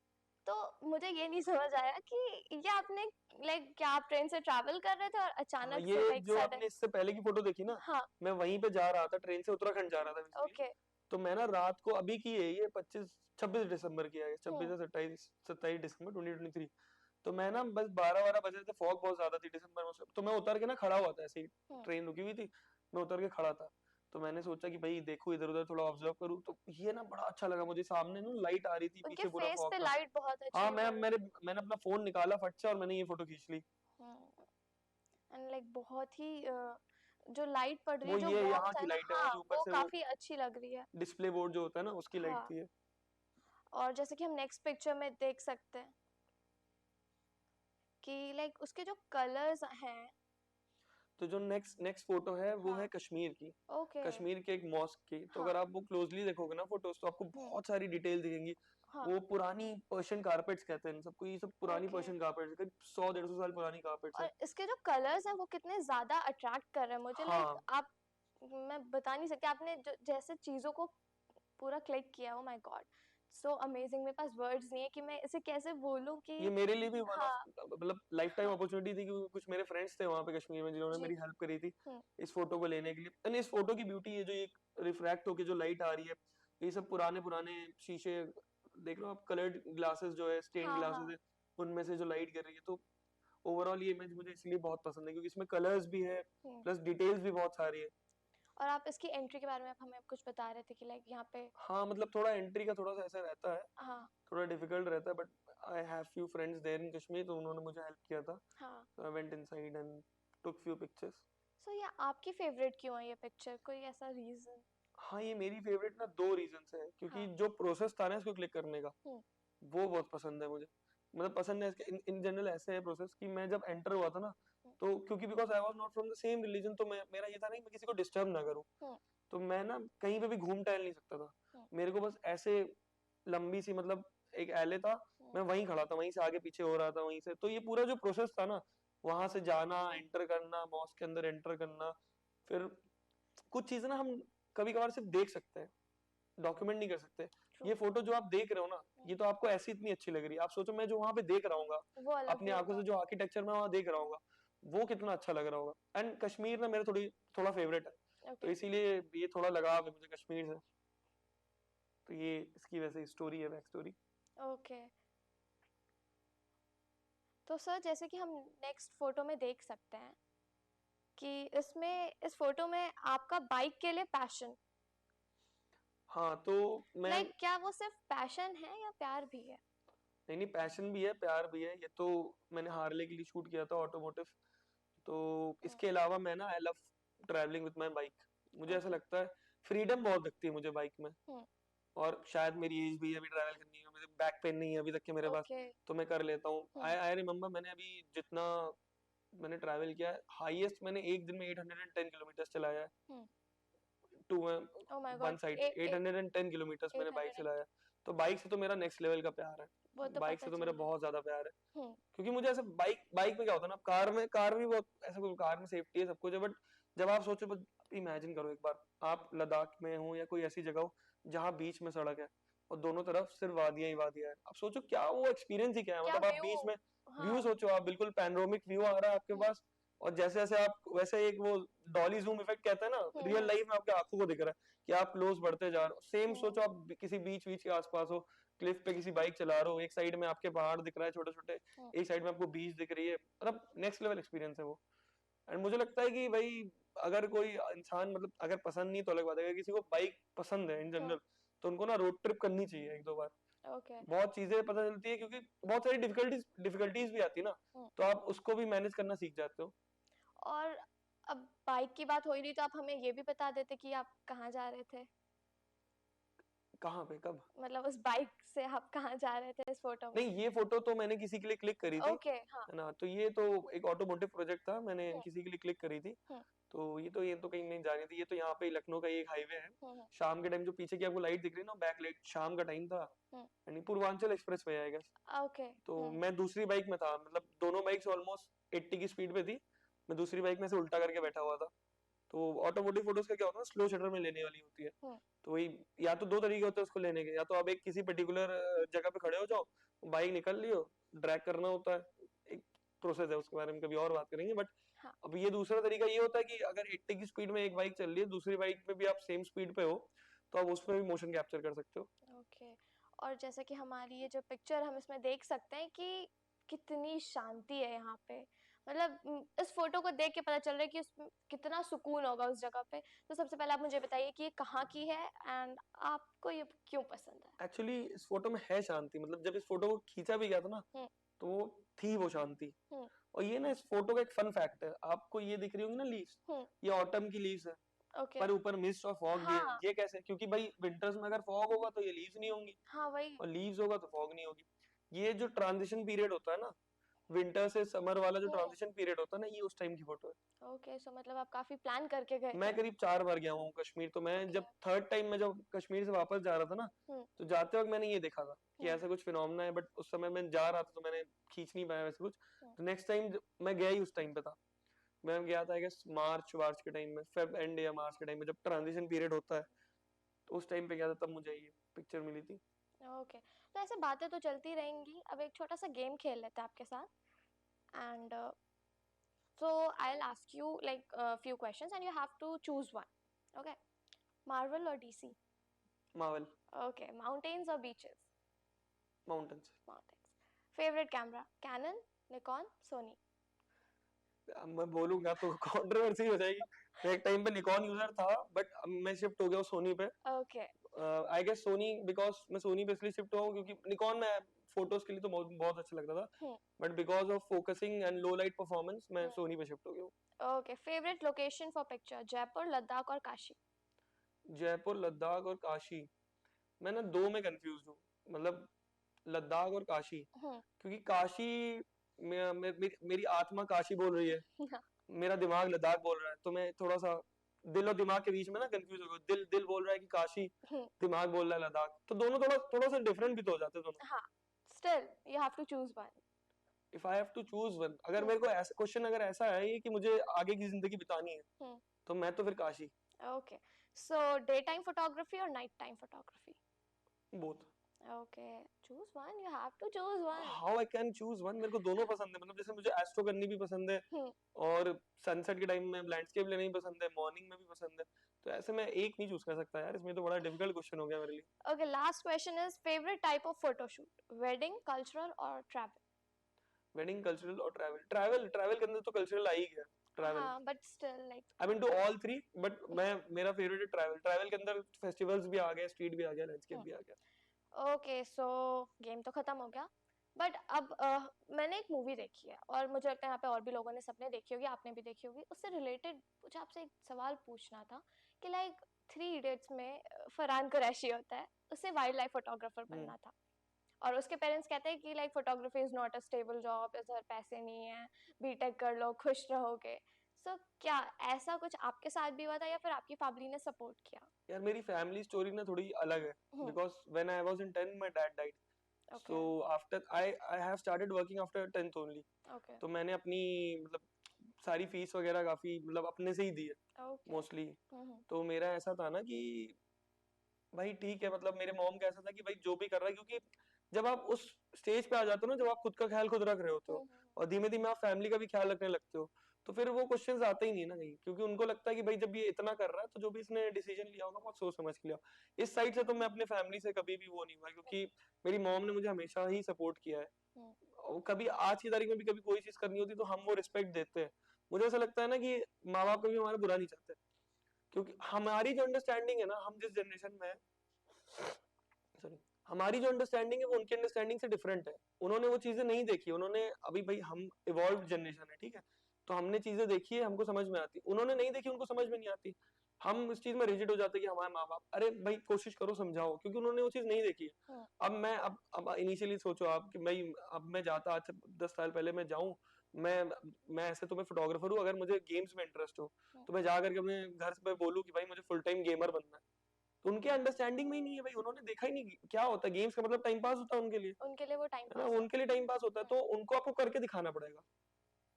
तो मुझे ये नहीं समझ आया कि ये आपने लाइक क्या आप ट्रेन से ट्रैवल कर रहे थे और अचानक से ये लाइक जो सडन? आपने इससे पहले की फोटो देखी ना, हाँ। मैं वहीं पे जा रहा था, ट्रेन से उत्तराखंड जा रहा था बेसिकली। ओके। तो मैं ना रात को, अभी की है ये 26 दिसंबर की है, 26 या 27 दिसंबर 2023। तो मैं ना बस 12 बजे थे, फॉग बहुत ज्यादा थी दिसंबर में। तो मैं उतर के ना खड़ा हुआ था, ऐसे ही ट्रेन रुकी हुई थी, मैं उतर के खड़ा था। तो मैंने सोचा कि भाई देखो इधर उधर थोड़ा ऑब्जर्व करूँ। तो ये ना बड़ा अच्छा लगा मुझे, सामने ना लाइट आ रही थी, उनके पीछे पूरा फेस फॉग पे था। लाइट बहुत अच्छी हाँ, पड़ रही मैंने अपना फोन निकाला फट से और मैंने ये फोटो खींच ली। एंड लाइक बहुत ही जो लाइट पड़ रही वो है, जो ये यहाँ वार्मथ है की ना, लाइट है, वो हाँ जो ऊपर वो से वो काफी अच्छी लग रही है। डिस्प्ले बोर्ड जो होता है ना, उसकी लाइट हाँ। थी ये। और जैसे कि हम नेक्स्ट पिक्चर में देख सकते हैं कि लाइक उसके जो कलर्स हैं। तो जो नेक्स्ट नेक्स्ट फोटो है वो है कश्मीर की, ओके। कश्मीर के एक मॉस्क की। तो अगर आप वो क्लोजली देखोगे ना फोटोज, तो आपको बहुत सारी डिटेल दिखेंगी। वो पुरानी पर्शियन कारपेट्स कहते हैं इन सबको, ये सब पुरानी पर्शियन कारपेट्स, करीब 100-150 साल पुरानी कारपेट्स है। और इसके जो कलर्स हैं वो कितने ज्यादा अट्रैक्ट कर रहे हैं मुझे, लाइक हाँ, आप, मैं बता नहीं सकती, आपने जो जैसे चीजों को पूरा क्लिक किया, oh my God, so amazing. मेरे पास वर्ड्स नहीं है कि मैं इसे कैसे बोलूं कि ये मेरे लिए भी वन हाँ। ऑफ मतलब लाइफ टाइम अपॉर्चुनिटी थी, क्योंकि कुछ मेरे फ्रेंड्स थे वहां पे कश्मीर में जिन्होंने मेरी हेल्प करी थी इस फोटो को लेने के लिए। एंड इस फोटो की ब्यूटी है जो ये रिफ्रैक्ट होके जो लाइट आ रही है, ये सब पुराने पुराने शीशे देख लो आप, कलर्ड ग्लासेस जो है, स्टेन ग्लासेस है, उनमें से जो लाइट गिर रही है। तो ओवरऑल ये इमेज मुझे इसलिए बहुत पसंद है क्योंकि इसमें कलर्स भी है, प्लस डिटेल्स भी बहुत सारी है। और आप इसकी एंट्री के बारे में आप हमें कुछ बता रहे थे कि लाइक यहाँ पे, हाँ मतलब थोड़ा एंट्री का थोड़ा सा ऐसा रहता है, हाँ थोड़ा डिफिकल्ट रहता है, but I have few friends there in Kashmir, तो उन्होंने मुझे हेल्प किया था। हाँ। So I went inside and took few pictures. सो ये आपकी फेवरेट क्यों है ये पिक्चर, कोई ऐसा रीजन? हाँ, ये मेरी फेवरेट ना दो रीजंस है, क्योंकि जो प्रोसेस था ना इसको क्लिक करने का, वो बहुत पसंद है मुझे। मतलब पसंद है इसके इन जनरल ऐसे है प्रोसेस कि मैं जब एंटर हुआ था ना, तो क्योंकि because I was not from the same religion, तो मेरा ये था ना कि मैं किसी को डिस्टर्ब ना करूं। तो मैं ना कहीं पे भी घूम टहल नहीं सकता था। मेरे को बस ऐसे लंबी सी मतलब एक एले था, मैं वहीं खड़ा था, वहीं से आगे पीछे हो रहा था वहीं से। तो ये पूरा जो प्रोसेस था ना, वहां से जाना, एंटर करना, मॉस्क के अंदर एंटर करना, फिर कुछ चीजें ना हम कभी कभार सिर्फ देख सकते हैं, डॉक्यूमेंट नहीं कर सकते। ये फोटो जो आप देख रहे हो ना, ये तो आपको ऐसी इतनी अच्छी लग रही है, आप सोचो मैं जो वहां पे देख रहा हूँ अपनी आंखों से, जो आर्किटेक्चर मैं वहां देख रहा हूँ, वो कितना अच्छा लग रहा होगा। एंड कश्मीर ना मेरा थोड़ा फेवरेट है, तो इसीलिए ये थोड़ा लगाव है मुझे कश्मीर से। तो ये इसकी वैसे स्टोरी है, बैक स्टोरी। ओके। तो सर जैसे कि हम नेक्स्ट फोटो में देख सकते हैं कि इसमें, इस फोटो में आपका बाइक के लिए पैशन, हाँ तो मैं लाइक क्या वो सिर्फ पैशन है या प्यार भी है? नहीं, पैशन भी है, प्यार भी है। ये तो मैंने हार्ले के लिए शूट किया था, ऑटोमोटिव। तो इसके अलावा मैं ना I love travelling with my bike. मुझे ऐसा लगता है फ्रीडम बहुत लगती है मुझे बाइक में। और शायद मेरी एज भी है अभी ट्रैवल करनी है, मुझे बैक पेन नहीं है अभी तक के मेरे पास, तो मैं कर लेता हूँ। आई रिमेम्बर मैंने अभी जितना मैंने ट्रैवल किया है, हाईएस्ट मैंने एक दिन में 810 किलोमीटर चलाया है टू वन साइड। 810 किलोमीटर मैंने बाइक चलाया। तो बाइक से तो मेरा नेक्स्ट लेवल का प्यार है, वो तो बाइक पता से तो मेरा चला। बहुत ज्यादा प्यार है। हम्म। क्योंकि मुझे ऐसे बाइक बाइक में क्या होता है ना, कार में बहुत ऐसा कुछ, कार में सेफ्टी है सब कुछ है, बट जब आप सोचो, इमेजिन करो एक बार आप लद्दाख में हो या कोई ऐसी जगह हो जहाँ बीच में सड़क है और दोनों तरफ सिर्फ वादियां ही वादियां है, आप सोचो क्या वो एक्सपीरियंस ही क्या है, क्या मतलब आप व्यू। बीच में व्यू हाँ। सोचो, आप बिल्कुल पैनोरामिक व्यू आ रहा है आपके हम्म। पास, और जैसे जैसे आप वैसे एक वो डॉली जूम इफेक्ट कहते हैं ना, रियल हम्म। लाइफ में आपके आंखों को दिख रहा है कि आप क्लोज बढ़ते जा रहे हो, सेम हम्म। सोचो आप किसी बीच बीच के आसपास हो, क्लिफ पे किसी बाइक चला रहे हो, एक साइड में आपके पहाड़ दिख रहा है छोटे छोटे, हम्म। एक साइड में आपको बीच दिख रही है, मतलब नेक्स्ट लेवल एक्सपीरियंस है वो। एंड मुझे लगता है कि भाई अगर कोई इंसान, मतलब अगर पसंद नहीं तो अलग बात है, अगर किसी को बाइक पसंद है इन हम्म। जनरल, तो उनको ना रोड ट्रिप करनी चाहिए एक दो बार, ओके। बहुत चीजें पता चलती है, क्योंकि बहुत सारी डिफिकल्टीज भी आती है ना, हम्म। तो आप उसको भी मैनेज करना सीख जाते हो। और अब बाइक की बात हो ही रही तो आप हमें ये भी बता देते कि आप कहाँ जा रहे थे, कहाँ पे कब? मतलब उस बाइक से आप कहाँ जा रहे थे इस फोटो में। नहीं, ये फोटो तो मैंने किसी के लिए क्लिक करी थी, ओके। हाँ। है ना, तो ये तो एक ऑटोमोटिव प्रोजेक्ट था, मैंने हम्म। किसी के लिए क्लिक करी थी। हम्म। तो ये तो कहीं नहीं जा रही थी, ये तो यहाँ पे लखनऊ का ही एक हाईवे है, हम्म। शाम के टाइम जो पीछे की आपको लाइट दिख रही है ना, बैक लाइट, शाम का टाइम था, हम्म। यानी पूर्वांचल एक्सप्रेस वे है, ओके। तो हम्म। मैं दूसरी बाइक में था, मतलब दोनों बाइक्स ऑलमोस्ट 80 की स्पीड पे थी, मैं दूसरी बाइक में से उल्टा करके बैठा हुआ था। तो ऑटोमोटिव फोटोज का क्या होता है, स्लो शटर में लेने वाली होती है, हम्म। तो वही, या तो दो तरीके होते हैं उसको लेने के, या तो आप एक किसी पर्टिकुलर जगह पे खड़े हो जाओ, बाइक निकल लियो, ड्रैग करना होता है, एक प्रोसेस है, उसके बारे में कभी और बात करेंगे, बट हाँ। अब ये दूसरा तरीका ये होता है कि अगर 80 की स्पीड में एक बाइक चल रही है, दूसरी बाइक पे भी आप सेम स्पीड पे हो, तो आप उसमें भी मोशन कैप्चर कर सकते हो। ओके। और जैसे कि हमारी ये जो पिक्चर हम इसमें देख सकते हैं कि कितनी शांति है यहाँ पे, मतलब इस फोटो को देख के पता चल रहा है कि उसमें कितना सुकून होगा उस जगह पे। तो सबसे पहले आप मुझे बताइए कि ये कहाँ की है एंड आपको ये क्यों पसंद है। एक्चुअली इस फोटो में है शांति, मतलब जब इस फोटो को खींचा भी गया था ना, हम्म। तो वो थी वो शांति। हम्म। और ये ना इस फोटो का एक फन फैक्ट है, आपको ये दिख रही होंगी ना लीव्स, हम्म। ये ऑटम की लीव्स है, ओके। पर ऊपर मिस्ट और फॉग भी है, हाँ। ये कैसे? क्योंकि भाई विंटर्स में अगर फॉग होगा तो ये लीव्स नहीं होंगी, हाँ वही। और लीव्स होगा तो फॉग नहीं होगी। ये जो ट्रांजिशन पीरियड होता है ना, विंटर से समर वाला जो हम्म। ट्रांजिशन पीरियड होता है ना, ये उस टाइम की फोटो है। ओके, सो मतलब आप काफी प्लान करके गए मैं थे। करीब 4 बार गया हूँ कश्मीर, तो मैं ओके। जब थर्ड टाइम में जब कश्मीर से वापस जा रहा था ना, हम्म। तो जाते वक्त मैंने ये देखा था कि हम्म। ऐसा कुछ फिनोमेना है, बट उस समय मैं जा रहा था तो मैंने खींच नहीं पाया वैसे कुछ। हम्म। तो नेक्स्ट टाइम मैं गया ही उस टाइम पे था, मैं गया था आई गेस मार्च वार्च के टाइम में, फेब एंड या मार्च के टाइम में, जब ट्रांजिशन पीरियड होता है, तो उस टाइम पे गया था, तब मुझे ये पिक्चर मिली थी। ओके, तो ऐसे बातें तो चलती रहेंगी, अब एक छोटा सा गेम खेल लेते हैं आपके साथ and so I'll ask you like a few questions and you have to choose one. Okay. Marvel or DC? Marvel. Okay. Mountains or beaches? Mountains. Mountains. Favorite camera? Canon, Nikon, Sony? अब मैं बोलूंगा तो controversy हो जाएगी, मैं एक time पे Nikon user था, बट अब मैं शिफ्ट हो गया हूँ सोनी पे। Okay. I guess Sony, because मैं सोनी पे इसलिए शिफ्ट हुआ हूँ क्योंकि निकॉन में फोटोज के लिए तो बहुत बहुत अच्छा लगता था, Hmm. But because of focusing and low light performance मैं Hmm. सोनी पे शिफ्ट हो गया हूँ। Okay. Favorite location for picture? Jaipur, Ladakh or Kashi? Jaipur, Ladakh और काशी, मैं ना दो में कंफ्यूज हूँ, मतलब लद्दाख और काशी, Hmm. क्योंकि काशी मेरी आत्मा काशी बोल रही है, मेरा दिमाग लद्दाख बोल रहा है, तो मैं थोड़ा सा दिल और दिमाग के बीच में ना कंफ्यूज हो गया, दिल दिल बोल रहा है कि काशी, Hmm. दिमाग बोल रहा है लद्दाख, तो दोनों थोड़ा थोड़ा सा डिफरेंट भी तो हो जाते हैं दोनों। हाँ. Still, you have to choose one. If I have to choose one, अगर Hmm. मेरे को ऐसा क्वेश्चन अगर ऐसा है ये कि मुझे आगे की जिंदगी बितानी है, Hmm. तो मैं तो फिर Kashi. Okay. So daytime photography or nighttime photography? Both. Okay. Choose one. You have to choose one. How I can choose one, मेरे को दोनों पसंद है, मतलब जैसे मुझे एस्ट्रो करनी भी पसंद है, Hmm. और सनसेट के टाइम में लैंडस्केप लेना भी पसंद है, मॉर्निंग में भी पसंद है, तो ऐसे मैं एक नहीं चूज कर सकता यार, इसमें तो बड़ा डिफिकल्ट क्वेश्चन हो गया मेरे लिए। Okay, last question is favorite type of photo shoot? Wedding, cultural or travel? Wedding, cultural और ट्रैवल। ट्रैवल के अंदर तो कल्चरल आ ही गया, ट्रैवल। हाँ, but still like I mean to all three, but मैं, मेरा फेवरेट है ट्रैवल, ट्रैवल के अंदर फेस्टिवल्स भी आ गए, स्ट्रीट भी आ गया, लैंडस्केप भी आ गया। ओके, सो गेम तो खत्म हो गया, बट अब मैंने एक मूवी देखी है और मुझे लगता है यहाँ पे और भी लोगों ने, सबने देखी होगी, आपने भी देखी होगी, उससे रिलेटेड मुझे आपसे एक सवाल पूछना था कि लाइक 3 इडियट्स में फरहान कुरैशी होता है, उसे वाइल्ड लाइफ फोटोग्राफर बनना था और उसके पेरेंट्स कहते हैं कि like photography is not a stable job, इधर पैसे नहीं है, बीटेक कर लो खुश रहोगे। सो क्या ऐसा कुछ आपके साथ भी हुआ था या फिर आपकी फैमिली ने सपोर्ट किया? यार मेरी फैमिली स्टोरी ना थोड़ी अलग है, hmm. Because when I was in 10th my dad died, okay. So after I have started working after 10th only. Okay. तो मैंने अपनी मतलब सारी फीस वगैरह काफी मतलब अपने से ही दी है ओके। मोस्टली। हम्म। तो मेरा ऐसा था ना कि भाई ठीक है, मतलब मेरे मॉम का ऐसा था कि भाई जो भी कर रहा है, क्योंकि जब आप उस स्टेज पे आ जाते हो ना, जब आप खुद का ख्याल खुद रख रहे होते हो और धीमे धीमे आप फैमिली का भी ख्याल रखने लगते हो, तो फिर वो क्वेश्चंस आते ही नहीं ना कहीं, क्योंकि उनको लगता है कि भाई जब ये इतना कर रहा है तो जो भी इसने डिसीजन लिया होगा बहुत सोच समझ के लिया। इस साइड से तो मैं अपने फैमिली से कभी भी वो नहीं हुआ, क्योंकि मेरी मॉम ने मुझे हमेशा ही सपोर्ट किया है। और कभी आज की तारीख में भी कभी कोई चीज करनी होती तो हम वो रिस्पेक्ट देते हैं। मुझे ऐसा लगता है ना कि माँ बाप कभी हमारा बुरा नहीं चाहते, क्योंकि हमारी जो अंडरस्टैंडिंग है ना, हम जिस जनरेशन में है, सॉरी, हमारी जो अंडरस्टैंडिंग है वो उनकी अंडरस्टैंडिंग से डिफरेंट है। उन्होंने वो चीजें नहीं देखी, उन्होंने अभी भाई हम इवॉल्व जनरेशन है, ठीक है, तो हमने चीजें देखी है, हमको समझ में आती, उन्होंने नहीं देखी, उनको समझ में नहीं आती। हम इस चीज में रिजिड हो जाते हैं कि हमारे माँ बाप, अरे भाई कोशिश करो समझाओ, क्योंकि उन्होंने वो चीज नहीं देखी है। अब इनिशियली सोचो आप कि भाई अब मैं जाता, आज से 10 साल पहले मैं जाऊं, मैं मैं ऐसे तो मैं फोटोग्राफर हूँ, अगर मुझे गेम्स में इंटरेस्ट हो तो मैं जा करके अपने घर पे बोलूँ कि भाई मुझे फुल टाइम गेमर बनना है, तो उनके अंडरस्टैंडिंग में ही नहीं है भाई, उन्होंने देखा ही नहीं क्या होता है गेम्स का मतलब, टाइम पास होता है उनके लिए, उनके लिए वो टाइम है ना, पास है। उनके लिए टाइम पास होता है, तो उनको आपको करके दिखाना पड़ेगा।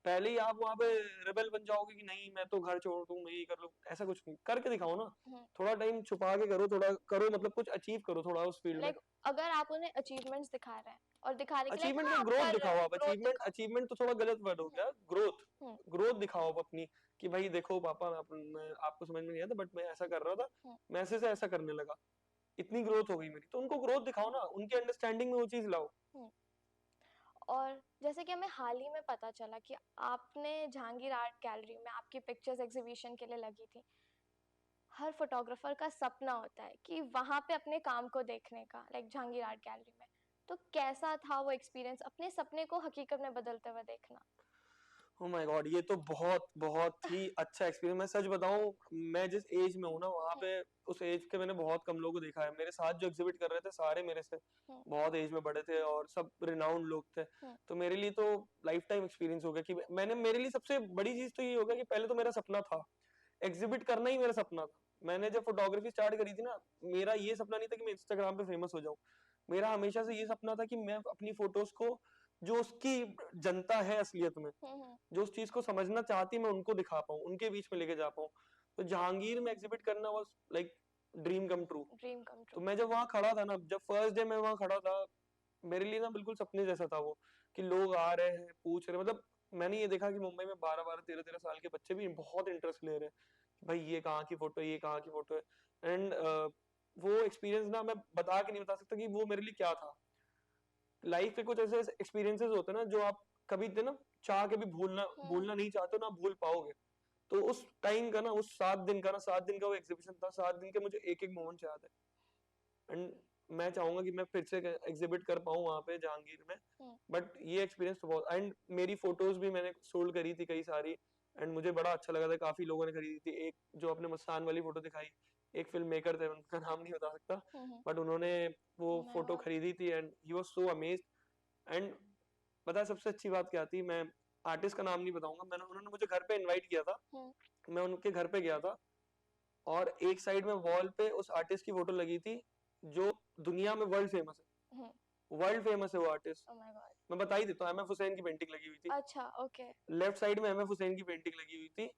पहले ही आप वहां पे रिबेल बन जाओगे कि नहीं मैं तो घर छोड़ दूं, मैं ये कर लूं, ऐसा कुछ नहीं, करके दिखाओ ना। थोड़ा टाइम छुपा के करो, थोड़ा करो, मतलब कुछ अचीव करो थोड़ा उस फील्ड में। लाइक अगर आप उन्हें अचीवमेंट्स दिखा रहे हैं और दिखाने के लिए अचीवमेंट हाँ में आप ग्रोथ कर रहे दिखाओ, हैं, आप ग्रोथ अचीवमेंट, दिखाओ। अचीवमेंट तो थोड़ा गलत वर्ड हो गया, ग्रोथ, हम्म। ग्रोथ दिखाओ आप अपनी, कि भाई देखो पापा मैं आपको समझ में नहीं आता बट मैं ऐसा कर रहा था, हम्म। मैं ऐसे से ऐसा करने लगा, इतनी ग्रोथ हो गई मेरी, तो उनको ग्रोथ दिखाओ ना, उनके अंडरस्टैंडिंग में वो चीज लाओ। हम्म। और जैसे कि हमें हाल ही में पता चला कि आपने जहांगीर आर्ट गैलरी में आपकी पिक्चर्स एग्जीबिशन के लिए लगी थी। हर फोटोग्राफर का सपना होता है कि वहां पे अपने काम को देखने का, लाइक जहांगीर आर्ट गैलरी में। तो कैसा था वो एक्सपीरियंस, अपने सपने को हकीकत में बदलते हुए देखना? ओ माय गॉड, ये तो बहुत बहुत ही अच्छा एक्सपीरियंस। मैं सच बताऊं, मैं जिस एज में हूँ ना वहाँ पे, उस एज के मैंने बहुत कम लोगों को देखा है। मेरे साथ जो एग्जिबिट कर रहे थे सारे मेरे से बहुत एज में बड़े थे और सब रिनाउंड लोग थे, तो मेरे लिए तो लाइफ टाइम एक्सपीरियंस हो गया कि मैंने, मेरे लिए सबसे बड़ी चीज तो ये हो गया कि पहले तो मेरा सपना था, एग्जिबिट करना ही मेरा सपना था। मैंने जब फोटोग्राफी स्टार्ट करी थी ना, मेरा ये सपना नहीं था कि मैं इंस्टाग्राम पे फेमस हो जाऊं, मेरा हमेशा से ये सपना था कि मैं अपनी फोटोज को, जो उसकी जनता है असलियत में, जो उस चीज को समझना चाहती है, मैं उनको दिखा पाऊँ, उनके बीच में लेके जा पाऊँ। तो जहांगीर में एग्जिबिट करना was like dream come true. Dream come तो ट्रू। मैं जब वहाँ खड़ा था ना, जब फर्स्ट डे मैं वहाँ खड़ा था, मेरे लिए ना बिल्कुल सपने जैसा था वो, कि लोग आ रहे हैं पूछ रहे, मतलब मैंने ये देखा कि मुंबई में 12-12 13-13 साल के बच्चे भी बहुत इंटरेस्ट ले रहे हैं, भाई ये कहाँ की फोटो है, ये कहाँ की फोटो है। एंड वो एक्सपीरियंस ना मैं बता के नहीं बता सकता कि वो मेरे लिए क्या था। लाइफ के कुछ ऐसे एक्सपीरियंसेस होते हैं ना जो आप कभी ना चाह के भी भूलना भूलना नहीं चाहते हो, ना भूल पाओगे। तो उस टाइम का ना, उस 7 दिन का ना, 7 दिन का वो एग्जीबिशन था, 7 दिन के मुझे एक एक मोमेंट याद है। एंड मैं चाहूंगा कि मैं फिर से एग्जिबिट कर पाऊँ वहां पे जहांगीर में। बट ये एक्सपीरियंस तो बहुत, एंड मेरी फोटोज भी मैंने सोल्ड करी थी कई सारी, एंड मुझे बड़ा अच्छा लगा था, काफी लोगों ने खरीदी थी। एक जो अपने मस्तान वाली फोटो दिखाई, एक फिल्म मेकर थे, उनका नाम नहीं बता सकता, बट उन्होंने वो फोटो खरीदी थी and he was so amazed. And पता है सबसे अच्छी बात क्या थी, मैं आर्टिस्ट का नाम नहीं बताऊंगा, मैंने, उन्होंने मुझे घर पे इनवाइट किया था, मैं उनके घर पे गया था, और एक साइड में वॉल पे उस आर्टिस्ट की फोटो लगी थी जो दुनिया में वर्ल्ड फेमस है, वर्ल्ड फेमस है वो आर्टिस्ट। Oh my God. मैं बता ही देता हूँ, एम एफ हुसैन की पेंटिंग लगी हुई थी। अच्छा, ओके। लेफ्ट साइड में एम एफ हुसैन की पेंटिंग लगी हुई थी,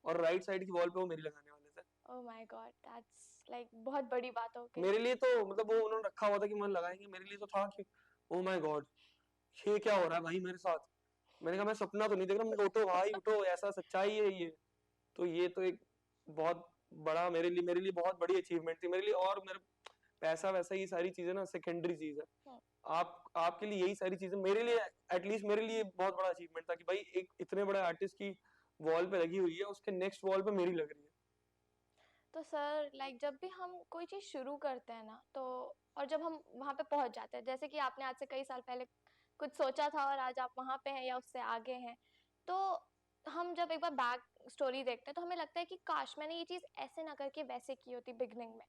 और राइट साइड की वॉल पे वो मेरी लगाने वाले थे। Oh my God, that's like बहुत बड़ी बात हो गई। मेरे लिए तो मतलब वो उन्होंने रखा हुआ था कि मन लगाएंगे, मेरे लिए तो था कि ओ माय गॉड ये क्या हो रहा है भाई मेरे साथ। मैंने कहा मैं सपना तो नहीं देख रहा, मैं उठो भाई उठो, ऐसा सच्चाई है ये। तो ये तो एक बहुत बड़ा मेरे लिए बहुत बड़ी अचीवमेंट थी मेरे लिए। और मेरे पैसा वैसा ये सारी चीजें ना सेकेंडरी चीज है। आप आपके लिए यही सारी चीजें, मेरे लिए एटलीस्ट मेरे लिए बहुत बड़ा अचीवमेंट था कि भाई एक इतने बड़े आर्टिस्ट की वॉल पे लगी हुई है, उसके नेक्स्ट वॉल पे मेरी लग रही है। तो सर लाइक जब भी हम कोई चीज शुरू करते हैं ना, तो और जब हम वहां पे पहुंच जाते हैं, जैसे कि आपने आज से कई साल पहले कुछ सोचा था और आज आप वहां पे हैं या उससे आगे हैं, तो हम जब एक बार बैक स्टोरी देखते हैं तो हमें लगता है कि काश मैंने ये चीज ऐसे ना करके वैसे की होती बिगनिंग में,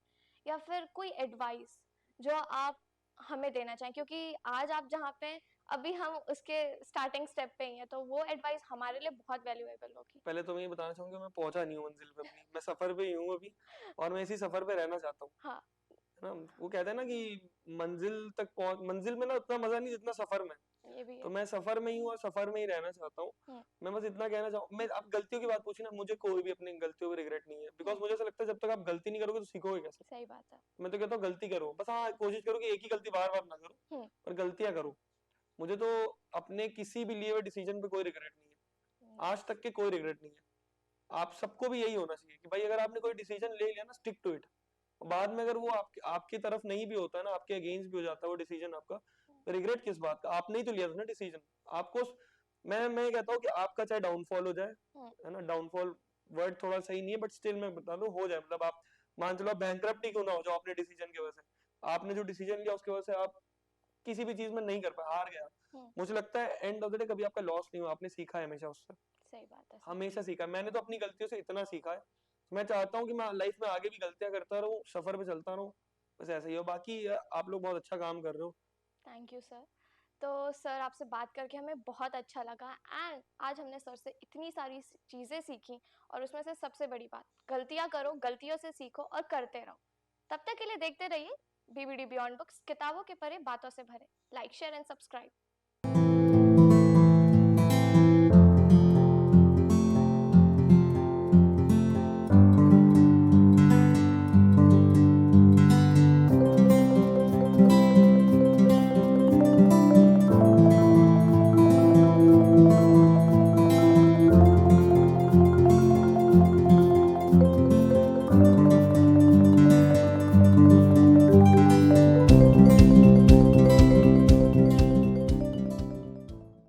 या फिर कोई एडवाइस जो आप हमें देना चाहें, क्योंकि आज आप जहाँ पे हैं, अभी हम उसके स्टार्टिंग स्टेप पे ही हैं, तो वो एडवाइस हमारे लिए बहुत वैल्यूएबल होगी। पहले तो मैं ये बताना चाहूंगा, मैं पहुंचा नहीं हूँ मंजिल पे अपनी, मैं सफर पे ही हूँ अभी, और मैं इसी सफर पे रहना चाहता हूँ। हाँ, है ना, वो कहते हैं ना कि मंजिल में ना उतना मजा नहीं जितना सफर में। ये भी तो है। मैं सफर में ही हूँ और सफर में ही रहना चाहता हूँ। हम्म। मैं बस इतना कहना चाहूँ, मैं आप गलतियों की बात पूछी ना, मुझे कोई भी अपनी गलतियों पे रिग्रेट नहीं है, बिकॉज मुझे ऐसा लगता है जब तक आप गलती नहीं करोगे तो सीखोगे कैसे। सही बात है। मैं तो कहता हूँ गलती करो, बस हाँ कोशिश करो कि एक ही गलती बार बार ना करो, हम्म। पर गलतियां करो। मुझे तो अपने किसी भी लिए हुए डिसीजन पे कोई रिग्रेट नहीं है, आज तक के कोई रिग्रेट नहीं है। आप सबको भी यही होना चाहिए कि भाई अगर आपने कोई डिसीजन ले लिया ना, स्टिक टू इट। बाद में अगर वो आपकी तरफ नहीं भी होता है ना, आपके अगेंस्ट भी हो जाता है वो डिसीजन आपका, रिग्रेट किस बात का, आपने ही तो लिया था ना डिसीजन। आपको मैं कहता हूँ कि आपका चाहे डाउनफॉल हो जाए, है ना, डाउनफॉल वर्ड थोड़ा सही नहीं है बट स्टिल मैं बता दूं हो जाए, मतलब आप मान चलो आप बैंकरप्ट ही क्यों ना हो जाओ अपने डिसीजन की वजह से, आपने जो डिसीजन लिया उसकी वजह से आप किसी भी चीज में नहीं कर पाए, हार गया, मुझे लगता है एंड ऑफ द डे कभी आपका लॉस नहीं हुआ, आपने सीखा है हमेशा उससे। सही बात है। हमेशा सीखा है मैंने तो अपनी गलतियों से इतना सीखा है। मैं चाहता हूँ कि मैं लाइफ में आगे भी गलतियां करता रहूं, सफर पे चलता रहूं, बस ऐसा ही हो। बाकी आप लोग बहुत अच्छा काम कर रहे हो। Thank you sir. तो सर आपसे बात करके हमें बहुत अच्छा लगा, एंड आज हमने सर से इतनी सारी चीज़ें सीखी, और उसमें से सबसे बड़ी बात, गलतियां करो, गलतियों से सीखो और करते रहो। तब तक के लिए देखते रहिए बीबीडी बियॉन्ड बुक्स, किताबों के परे बातों से भरे। Like, share and subscribe.